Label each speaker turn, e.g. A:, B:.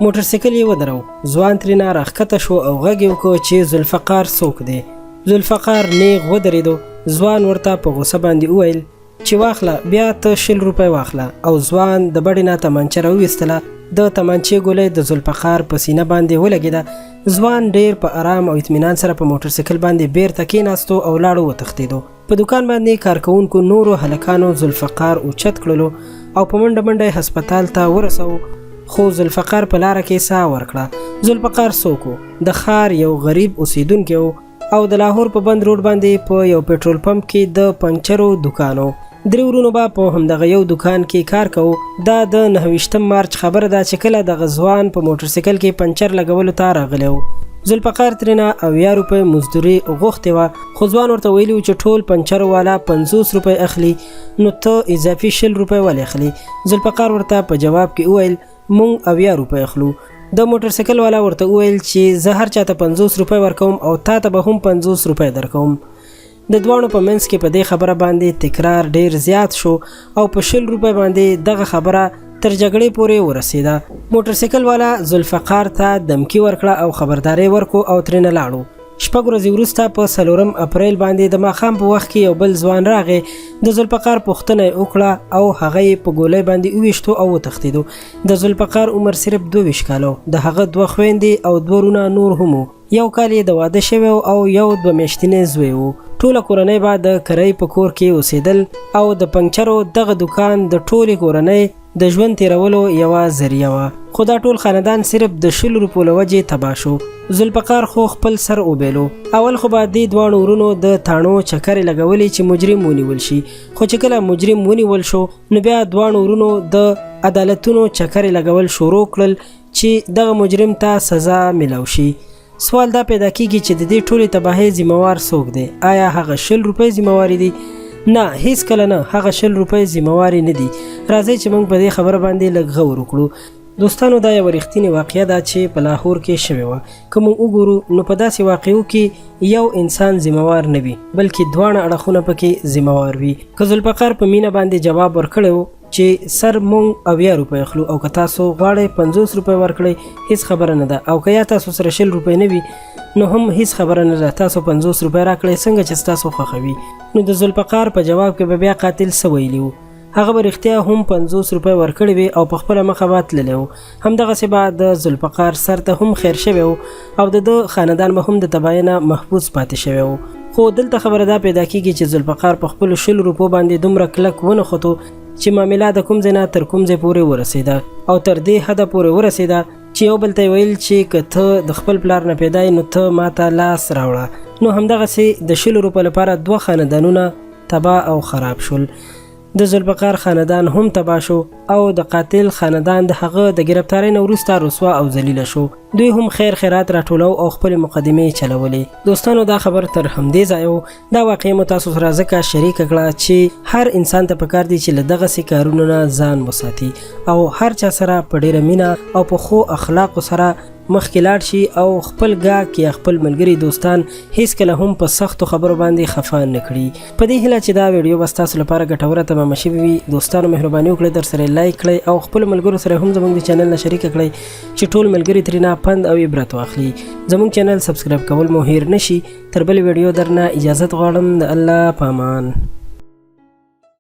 A: موټرسایکل یې ودرو. ځوان ترېنه راښکته شو او غږ یې وکړ چې ذوالفقار څوک دی. ذوالفقار نیغ ودرېدو. ځوان ورته په غوسه باندې وویل چې واخله بیا ته 100 روپۍ واخله. او ځوان د بډې نه تمانچه راوویستله. د تمانچې ګولۍ د ذوالفقار په سینه باندې ولګېده. ځوان ډېر په آرام او اطمینان سره په موټرسایکل باندې بیرته کېناستو او لاړو وتښتېدو. په دوکان باندې کارکوونکو نورو هلکانو ذوالفقار اوچت کړلو او په منډه منډه یې هسپتال ته ورسوو. خو ذوالفقار په لاره کې ساه ورکړه. ذوالفقار څوک و؟ د ښار یو غریب اوسیدونکی و او د لاهور په بند روډ باندې په یو پټرول پمپ کې د پنچرو دوکان و. 3 ورونو به په همدغه یو دوکان کې کار کوو. دا د 29 مارچ خبره ده چې کله د ځوان په موټرسایکل کې پنچر لګولو ته راغلی و. ذوالفقار ترېنه 80 روپۍ مزدوري غوښتې وه. خو ځوان ورته ویلي و چې ټول پنچرو والا 50 روپۍ اخلي، نو ته اضافي 100 روپۍ ولې اخلي؟ ذوالفقار ورته په جواب کې وویل مونږ 80 روپۍ اخلو. د موټرسایکل والا ورته وویل چې زه هر چاته 50 روپۍ ورکوم او تا ته به هم 50 روپۍ درکوم. د دواړو په منځ کې په دې خبره باندې تکرار ډیر زیات شو او په 100 روپۍ باندې دغه خبره تر جګړې پورې ورسېده. موټرسایکل والا ذوالفقار ته دمکی ورکړه او خبرداری ورکو او ترېنه لاړو. 6 ورځې وروسته په 4 اپریل باندې د ماښام په وخت کې یو بل ځوان راغی. د ذوالفقار پوښتنه یې وکړه او هغه یې په ګولۍ باندې وویشتو او وتښتېدو. د ذوالفقار عمر صرف 22 کاله و. د هغه 2 خویندې او 2 ورونه نور هم و. یو کال یې د واده شوی او یو 2 میاشتنی زوی و. ټوله کورنۍ به د کرۍ په کور کې اوسېدل او د پنچرو دغه دوکان د ټولې کورنۍ د ژوند تیرولو یوه ذریعه وه. خو دا ټول خاندان صرف د 100 روپو له وجې تباه شو. ذوالفقار خو خپل سر وبیلو. اول خو به دې 2 ورونو د تاڼو چکرې لګولې چې مجرم ونیول شي. خو چې کله مجرم ونیول شو نو بیا 2 ورونو د عدالتونو چکرې لګول شروع کړل چې دغه مجرم ته سزا ملو شي. سوال دا پیدا کیږي چې د دې ټولې تباهۍ ذمہوار څوک دی؟ آیا هغه 100 روپۍ ذمہوار دي؟ نه، هیڅ کله نه، هغه 100 روپۍ ذمہوار نه دي. راځئ چې موږ په دې خبره باندې لږ غور وکړو. دوستانو دا یو رښتینې واقعه ده چې په لاهور کې شوې وه. که موږ وګورو نو په داسې واقعو کې یو انسان ذمہوار نه وي بلکې دواړه اړخونه پکې ذمہوار وي. که ذوالفقار په مینه باندې جواب ورکړی و چې سر مونږ 80 روپۍ اخلو او که تاسو غواړئ 50 روپۍ ورکړئ هیڅ خبره نه ده، او که یا تاسو سره 100 روپۍ نه وي نو هم هیڅ خبره نه ده، تاسو 50 روپۍ راکړئ څنګه چې تاسو خوښوي. نو د ذوالفقار په جواب کې به بیا قاتل څه ویلي و؟ هغه به رښتیا هم 50 روپۍ ورکړې وي او په خپله مخه به تللی و. همدغسې به د ذوالفقار سر ته هم خیر شوی و او د ده خاندان به هم د تباهۍ نه محفوظ پاتې شوی و. خو دلته خبره دا پیدا کېږي چې ذوالفقار په خپلو 100 روپو باندې دومره کلک ونښتو چې معامله د کوم ځای نه تر کوم ځای پورې ورسېده او تر دې حده پورې ورسېده چې یو بل ته یې ویل چې که ته د خپل پلار نه پیدا یې نو ته ما ته لاس راوړه. نو همدغسې د 100 روپو لپاره 2 خاندانونه تباه او خراب شول. د ذوالفقار خاندان هم تباه شو او د قاتل خاندان د هغه د گرفتارۍ نه وروسته رسوا او ذلیله شو. دوی هم خیر خیرات راټولو او خپل مقدمې چلولې. دوستانو دا خبر تر همدې ځایه و. دا واقعه مو تاسو سره ځکه شریکه کړه چې هر انسان ته پکار دی چې له دغسې کارونو نه ځان وساتي او هر چا سره په ډیره مینه او په ښو اخلاقو سره مخکې لاړ شي او خپل ګاک یا خپل ملګري دوستان هیڅکله هم په سختو خبرو باندې خفه نه کړي. په دې هیله چې دا ویډیو به ستاسو لپاره ګټوره تمامه شوې وي. دوستانو مهرباني وکړئ درسره لایک کړئ او خپلو ملګرو سره هم زموږ د چینل نه شریکه کړئ چې ټول ملګري ترېنه پند او عبرت واخلي. زموږ چینل سبسکرایب کول مو هیر نشي. تر بلې ویډیو درنه اجازت غواړم. د الله په امان.